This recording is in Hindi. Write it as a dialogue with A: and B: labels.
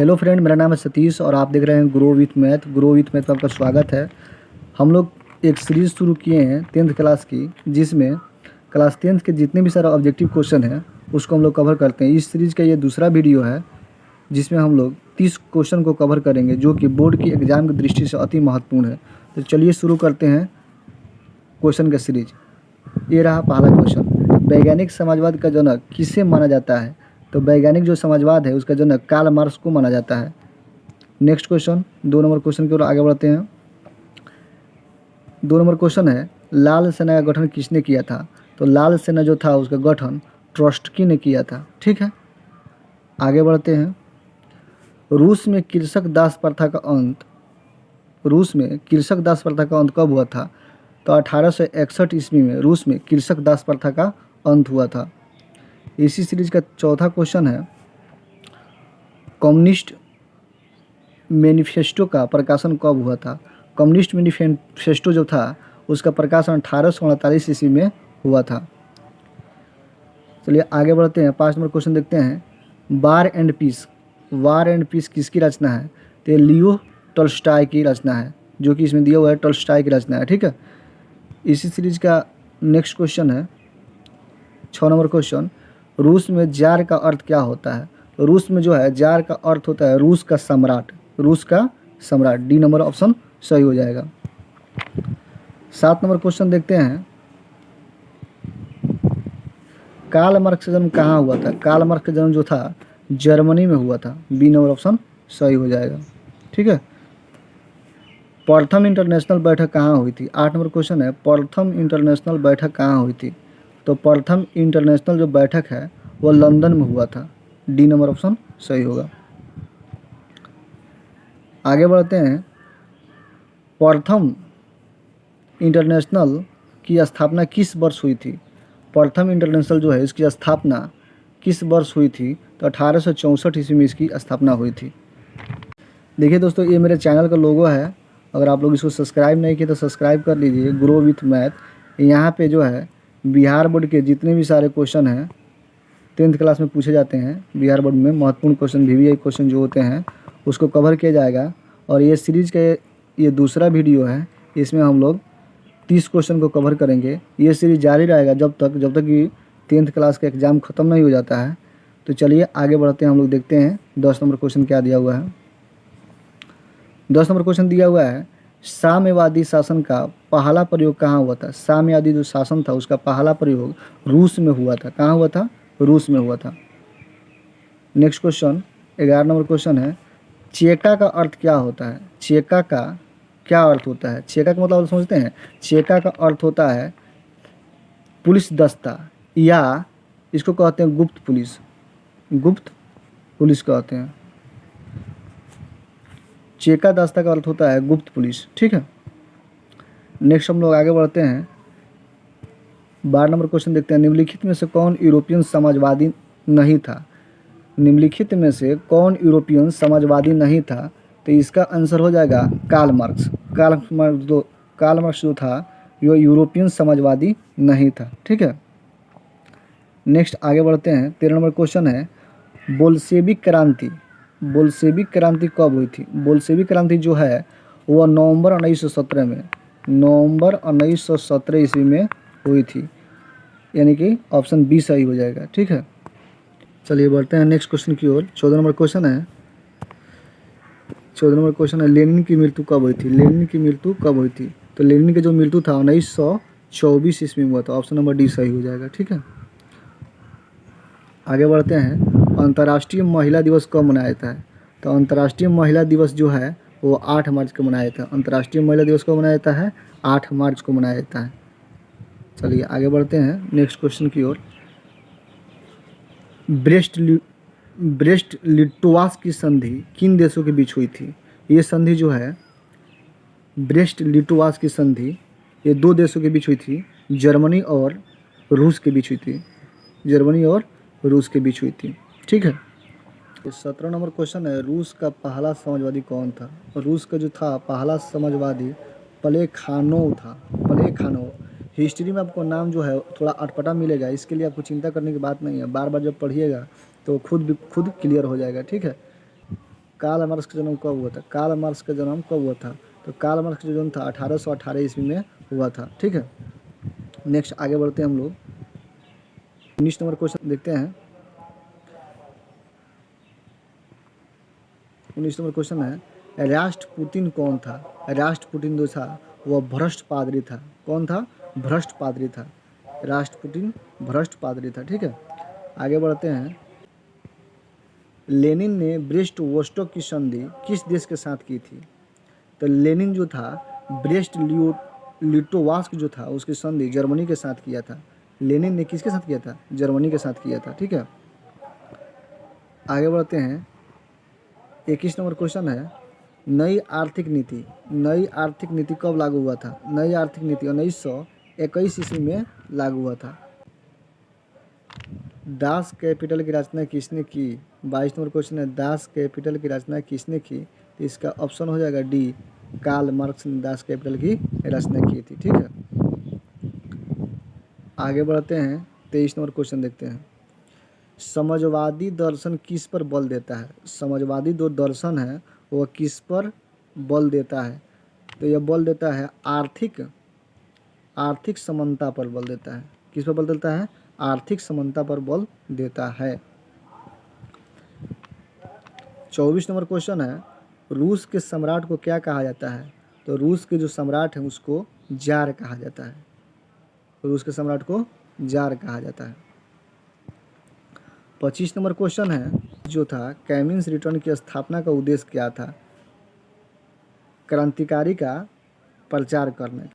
A: हेलो फ्रेंड, मेरा नाम है सतीश और आप देख रहे हैं grow with math. Grow with math में आपका स्वागत है। हम लोग एक सीरीज़ शुरू किए हैं 10th क्लास की, जिसमें क्लास 10th के जितने भी सारे ऑब्जेक्टिव क्वेश्चन हैं उसको हम लोग कवर करते हैं। इस सीरीज़ का ये दूसरा वीडियो है जिसमें हम लोग 30 क्वेश्चन को कवर करेंगे, जो कि बोर्ड की एग्ज़ाम की दृष्टि से अति महत्वपूर्ण है। तो चलिए शुरू करते हैं क्वेश्चन का सीरीज। ये रहा पहला क्वेश्चन, वैज्ञानिक समाजवाद का जनक किसे माना जाता है? तो वैज्ञानिक जो समाजवाद है उसका जनक कार्ल मार्क्स को माना जाता है। नेक्स्ट क्वेश्चन, 2 नंबर क्वेश्चन की ओर आगे बढ़ते हैं। 2 नंबर क्वेश्चन है, लाल सेना का गठन किसने किया था? तो लाल सेना जो था उसका गठन ट्रॉट्स्की ने किया था। ठीक है, आगे बढ़ते हैं। रूस में कृषक दास प्रथा का अंत कब हुआ था? तो 1861 ईस्वी में रूस में कृषक दास प्रथा का अंत हुआ था। इसी सीरीज का चौथा क्वेश्चन है, कम्युनिस्ट मैनिफेस्टो का प्रकाशन कब हुआ था? कम्युनिस्ट मैनिफेस्टो जो था उसका प्रकाशन 1848 ईस्वी में हुआ था। चलिए आगे बढ़ते हैं। 5 नंबर क्वेश्चन देखते हैं, वार एंड पीस किसकी रचना है? तो लियो टॉल्स्टॉय की रचना है, जो कि इसमें दिया हुआ है टॉल्स्टॉय की रचना है। ठीक है, इसी सीरीज का नेक्स्ट क्वेश्चन है 6 नंबर क्वेश्चन, रूस में जार का अर्थ क्या होता है? रूस में जो है जार का अर्थ होता है रूस का सम्राट। डी नंबर ऑप्शन सही हो जाएगा। 7 नंबर क्वेश्चन देखते हैं, कार्ल मार्क्स का जन्म कहाँ हुआ था? कार्ल मार्क्स का जन्म जो था जर्मनी में हुआ था। बी नंबर ऑप्शन सही हो जाएगा। ठीक है, प्रथम इंटरनेशनल बैठक कहाँ हुई थी? 8 नंबर क्वेश्चन है, प्रथम इंटरनेशनल बैठक कहाँ हुई थी? तो प्रथम इंटरनेशनल जो बैठक है वो लंदन में हुआ था। डी नंबर ऑप्शन सही होगा। आगे बढ़ते हैं, प्रथम इंटरनेशनल की स्थापना किस वर्ष हुई थी? प्रथम इंटरनेशनल जो है इसकी स्थापना किस वर्ष हुई थी? तो 1864 ईस्वी में इसकी स्थापना हुई थी। देखिए दोस्तों, ये मेरे चैनल का लोगो है। अगर आप लोग इसको सब्सक्राइब नहीं किए तो सब्सक्राइब कर लीजिए, ग्रो विथ मैथ। यहाँ पे जो है बिहार बोर्ड के जितने भी सारे क्वेश्चन हैं 10th क्लास में पूछे जाते हैं, बिहार बोर्ड में महत्वपूर्ण क्वेश्चन, VVI क्वेश्चन जो होते हैं उसको कवर किया जाएगा। और ये सीरीज़ का ये दूसरा वीडियो है, इसमें हम लोग 30 क्वेश्चन को कवर करेंगे। ये सीरीज़ जारी रहेगा जब तक कि 10th क्लास का एग्ज़ाम ख़त्म नहीं हो जाता है। तो चलिए आगे बढ़ते हैं, हम लोग देखते हैं 10 नंबर क्वेश्चन क्या दिया हुआ है। 10 नंबर क्वेश्चन दिया हुआ है, साम्यवादी शासन का पहला प्रयोग कहाँ हुआ था? साम्यवादी जो शासन था उसका पहला प्रयोग रूस में हुआ था। कहाँ हुआ था? रूस में हुआ था। नेक्स्ट क्वेश्चन 11 नंबर क्वेश्चन है, चेका का अर्थ क्या होता है? चेका का क्या अर्थ होता है? चेका का मतलब समझते हैं? चेका का अर्थ होता है पुलिस दस्ता, या इसको कहते हैं गुप्त पुलिस कहते हैं। चेका दस्ता का अर्थ होता है गुप्त पुलिस। ठीक है, नेक्स्ट हम लोग आगे बढ़ते हैं। 12 नंबर क्वेश्चन देखते हैं, निम्नलिखित में से कौन यूरोपियन समाजवादी नहीं था? निम्नलिखित में से कौन यूरोपियन समाजवादी नहीं था? तो इसका आंसर हो जाएगा कार्ल मार्क्स। कार्ल मार्क्स जो था वो यूरोपियन समाजवादी नहीं था। ठीक है, नेक्स्ट आगे बढ़ते हैं। 13 नंबर क्वेश्चन है, बोल्शेविक क्रांति कब हुई थी? बोल्शेविक क्रांति जो है वह नवंबर 1917 ईस्वी में हुई थी, यानी कि ऑप्शन बी सही हो जाएगा। ठीक है, चलिए बढ़ते हैं नेक्स्ट क्वेश्चन की ओर। 14 नंबर क्वेश्चन है, लेनिन की मृत्यु कब हुई थी? तो लेनिन की जो मृत्यु था 1924 ईस्वी में हुआ था। ऑप्शन नंबर डी सही हो जाएगा। ठीक है, आगे बढ़ते हैं। अंतर्राष्ट्रीय महिला दिवस कब मनाया जाता है? तो अंतर्राष्ट्रीय महिला दिवस जो है वो 8 मार्च को मनाया जाता है। अंतर्राष्ट्रीय महिला दिवस कब मनाया जाता है? 8 मार्च को मनाया जाता है। चलिए आगे बढ़ते हैं नेक्स्ट क्वेश्चन की ओर। ब्रेस्ट लिटवास की संधि किन देशों के बीच हुई थी? ये संधि जो है ब्रेस्ट लिटवास की संधि ये 2 देशों के बीच हुई थी, जर्मनी और रूस के बीच हुई थी। ठीक है, 17 नंबर क्वेश्चन है, रूस का पहला समाजवादी कौन था? रूस का जो था पहला समाजवादी प्लेखानोव था। हिस्ट्री में आपको नाम जो है थोड़ा अटपटा मिलेगा, इसके लिए आपको चिंता करने की बात नहीं है। बार बार जब पढ़िएगा तो खुद क्लियर हो जाएगा। ठीक है, कार्ल मार्क्स का जन्म कब हुआ था? कार्ल मार्क्स का जन्म कब हुआ था? तो कार्ल मार्क्स का जो जन्म था 1818 ईस्वी में हुआ था। ठीक है, नेक्स्ट आगे बढ़ते हैं हम लोग। 19 नंबर क्वेश्चन देखते हैं। 19 नंबर क्वेश्चन है, राष्ट्रपुतिन कौन था? राष्ट्रपुतिन जो था वह भ्रष्ट पादरी था। कौन था? भ्रष्ट पादरी था। राष्ट्रपुतिन भ्रष्ट पादरी था। ठीक है, आगे बढ़ते हैं। लेनिन ने ब्रेस्ट वोस्टॉक की संधि किस देश के साथ की थी? तो लेनिन जो था ब्रेस्ट लिटोवास्क जो था उसकी संधि जर्मनी के साथ किया था। लेनिन ने किसके साथ किया था? जर्मनी के साथ किया था। ठीक है, आगे बढ़ते हैं। 21 नंबर क्वेश्चन है, नई आर्थिक नीति। नई आर्थिक नीति कब लागू हुआ था? नई आर्थिक नीति 1921 ईस्वी में लागू हुआ था। दास कैपिटल की रचना किसने की? 22 नंबर क्वेश्चन है, दास कैपिटल की रचना किसने की? तो इसका ऑप्शन हो जाएगा डी, कार्ल मार्क्स ने दास कैपिटल की रचना की थी। ठीक है, आगे बढ़ते हैं। 23 नंबर क्वेश्चन देखते हैं। समाजवादी दर्शन किस पर बल देता है? समाजवादी जो दर्शन है वह किस पर बल देता है? तो यह बल देता है आर्थिक समानता पर बल देता है। किस पर बल देता है? आर्थिक समानता पर बल देता है। 24 नंबर क्वेश्चन है, रूस के सम्राट को क्या कहा जाता है? तो रूस के जो सम्राट है उसको जार कहा जाता है। रूस के सम्राट को जार कहा जाता है। 25 नंबर क्वेश्चन है जो था, कैमिन्स रिटर्न की स्थापना का उद्देश्य क्या था? क्रांतिकारी का प्रचार करना।